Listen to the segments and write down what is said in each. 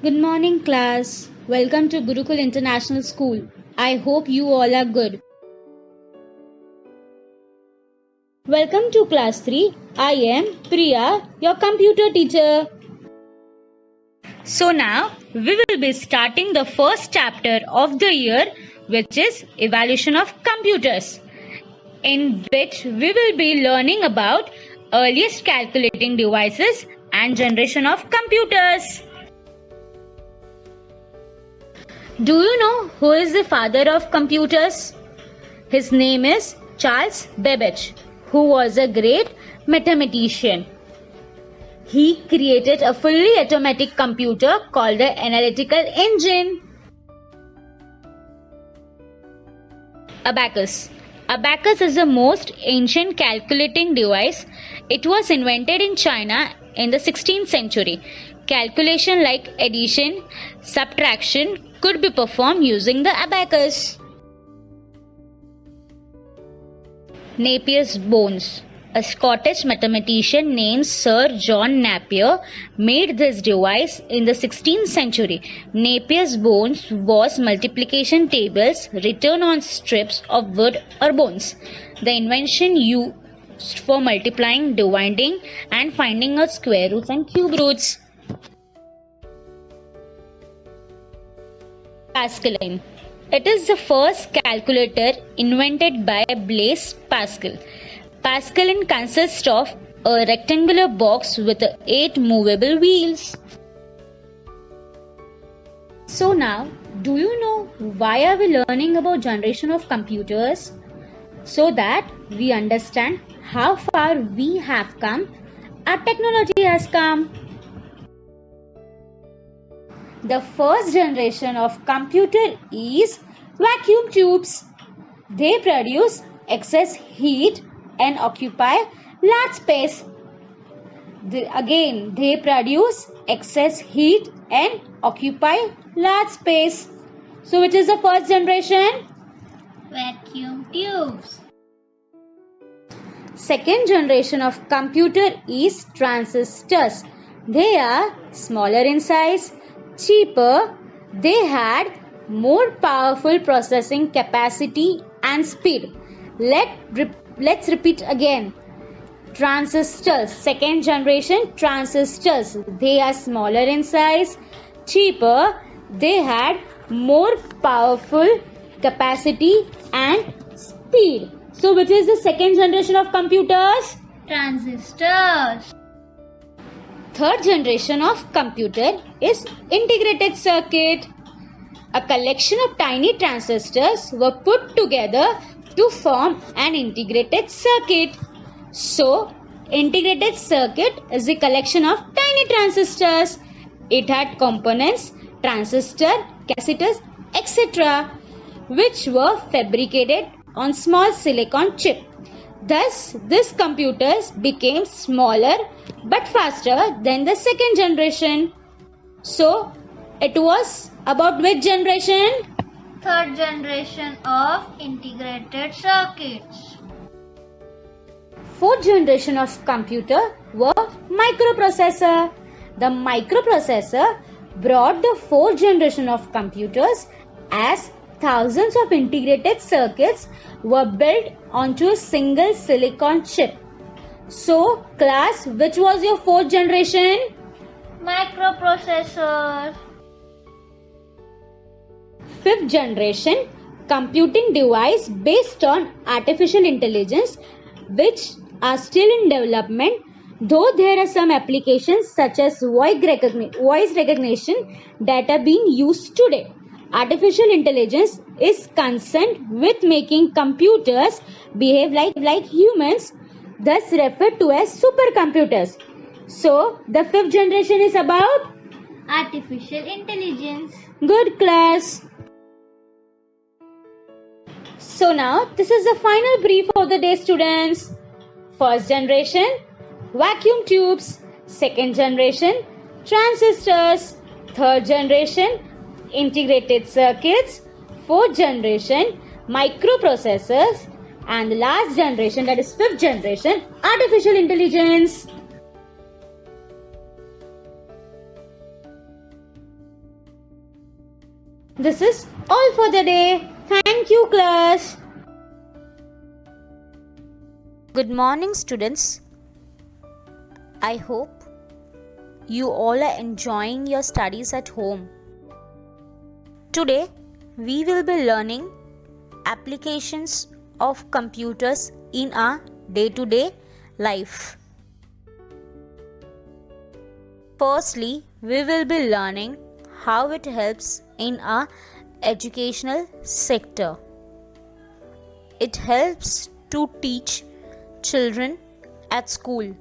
Good morning, class. Welcome to Gurukul International School. I hope you all are good. Welcome to class 3. I am Priya, your computer teacher. So now we will be starting the first chapter of the year, which is Evolution of Computers, in which we will be learning about earliest calculating devices and generation of computers. Do you know who is the father of computers? His name is Charles Babbage, who was a great mathematician. He created a fully automatic computer called the analytical engine. Abacus. Abacus is the most ancient calculating device. It was invented in China in the 16th century. Calculation like addition, subtraction could be performed using the abacus. Napier's bones. A Scottish mathematician named Sir John Napier made this device in the 16th century. Napier's bones was multiplication tables written on strips of wood or bones. The invention used for multiplying, dividing, and finding out square roots and cube roots. Pascaline. It is the first calculator invented by Blaise Pascal. Pascaline consists of a rectangular box with 8 movable wheels. So now, do you know why are we learning about generation of computers? So that we understand how far we have come, our technology has come. The first generation of computer is vacuum tubes. They produce excess heat and occupy large space. They produce excess heat and occupy large space. So which is the first generation? Vacuum tubes. Second generation of computer is transistors. They are smaller in size, cheaper. They had more powerful processing capacity and speed. Let's repeat again. Transistors, second generation transistors. They are smaller in size, cheaper. They had more powerful capacity and speed. So which is the second generation of computers? Transistors. Third generation of computer is integrated circuit. A collection of tiny transistors were put together to form an integrated circuit. So, integrated circuit is the collection of tiny transistors. It had components, transistor, capacitors, etc., which were fabricated on small silicon chip. Thus, these computers became smaller but faster than the second generation. So, it was about which generation? Third generation of integrated circuits. Fourth generation of computer were microprocessor. The microprocessor brought the fourth generation of computers as thousands of integrated circuits were built onto a single silicon chip. So, class, which was your fourth generation? Microprocessor. Fifth generation computing device based on artificial intelligence, which are still in development, though there are some applications such as voice recognition that are being used today. Artificial intelligence is concerned with making computers behave like humans, thus referred to as supercomputers. So, the fifth generation is about artificial intelligence. Good, class. So now, this is the final brief of the day, students. First generation, vacuum tubes. Second generation, transistors. Third generation, integrated circuits. Fourth generation, microprocessors. And the last generation, that is fifth generation, artificial intelligence. This is all for the day. Thank you, class. Good morning, students. I hope you all are enjoying your studies at home. Today, we will be learning applications of computers in our day-to-day life. Firstly, we will be learning how it helps in our educational sector. It helps to teach children at school.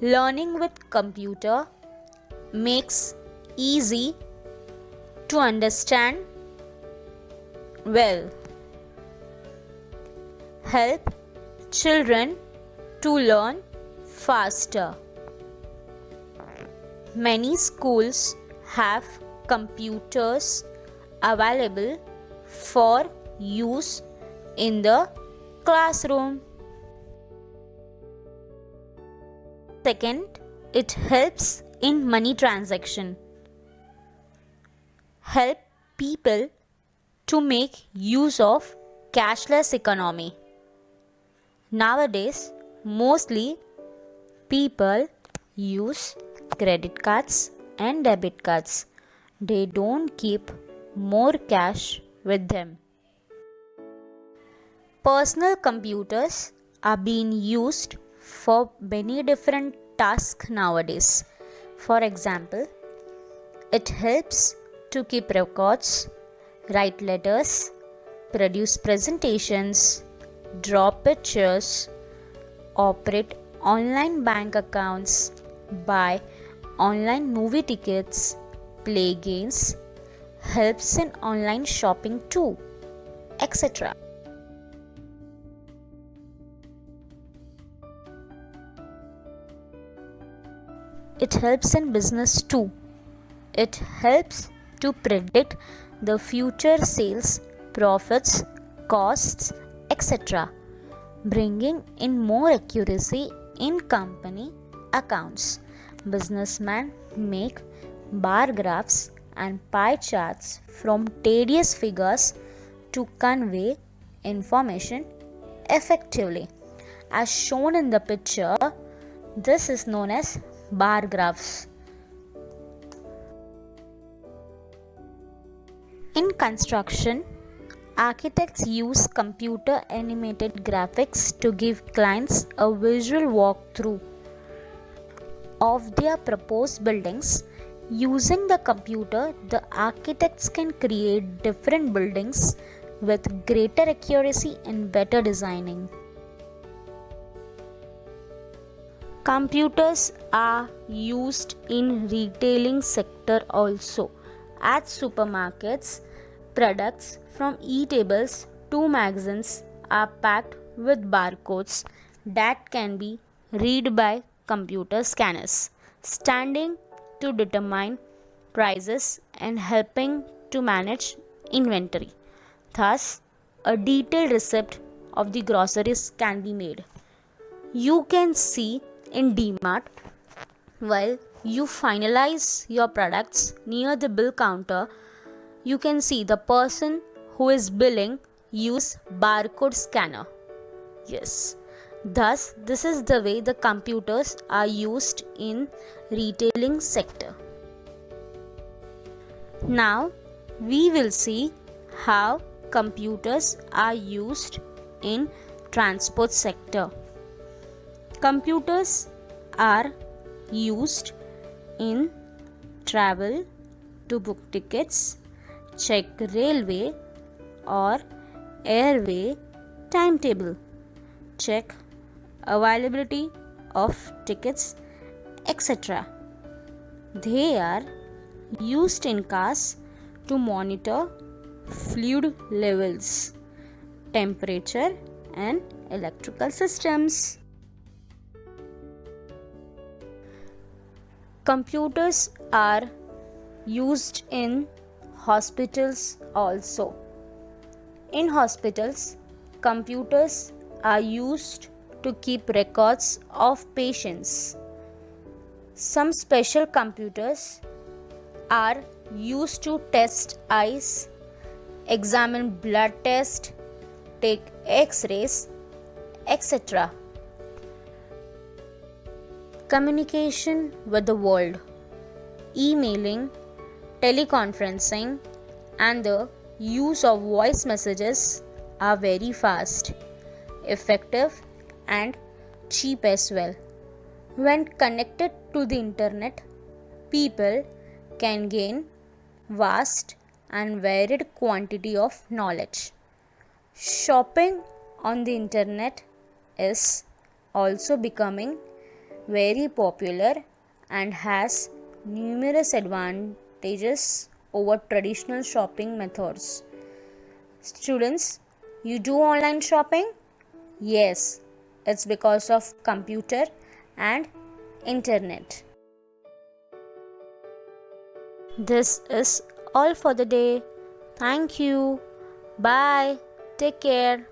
Learning with computer makes easy to understand well. Help children to learn faster. Many schools have computers available for use in the classroom. Second, it helps in money transaction. Help people to make use of cashless economy. Nowadays, mostly people use credit cards and debit cards. They don't keep more cash with them. Personal computers are being used for many different tasks nowadays. For example, it helps to keep records, write letters, produce presentations, draw pictures, operate online bank accounts, buy online movie tickets, play games, helps in online shopping too, etc. It helps in business too. It helps to predict the future sales, profits, costs, etc., bringing in more accuracy in company accounts. Businessmen make bar graphs and pie charts from tedious figures to convey information effectively. As shown in the picture, this is known as bar graphs. In construction, architects use computer animated graphics to give clients a visual walkthrough of their proposed buildings. Using the computer, the architects can create different buildings with greater accuracy and better designing. Computers are used in retailing sector also. At supermarkets, products from e-tables to magazines are packed with barcodes that can be read by computer scanners, standing to determine prices and helping to manage inventory. Thus, a detailed receipt of the groceries can be made. You can see in DMart while you finalize your products near the bill counter, you can see the person who is billing use barcode scanner. Yes. Thus, this is the way the computers are used in retailing sector. Now, we will see how computers are used in transport sector. Computers are used in travel to book tickets, check railway or airway timetable, check availability of tickets, etc. They are used in cars to monitor fluid levels, temperature and electrical systems. Computers are used in hospitals also. In hospitals, computers are used to keep records of patients. Some special computers are used to test eyes, examine blood test, take x-rays, etc. Communication with the world, emailing, teleconferencing, and the use of voice messages are very fast, effective, and cheap as well. When connected to the internet, people can gain vast and varied quantity of knowledge. Shopping on the internet is also becoming very popular and has numerous advantages over traditional shopping methods. Students, you do online shopping? Yes, it's because of computer and internet. This is all for the day. Thank you. Bye. Take care.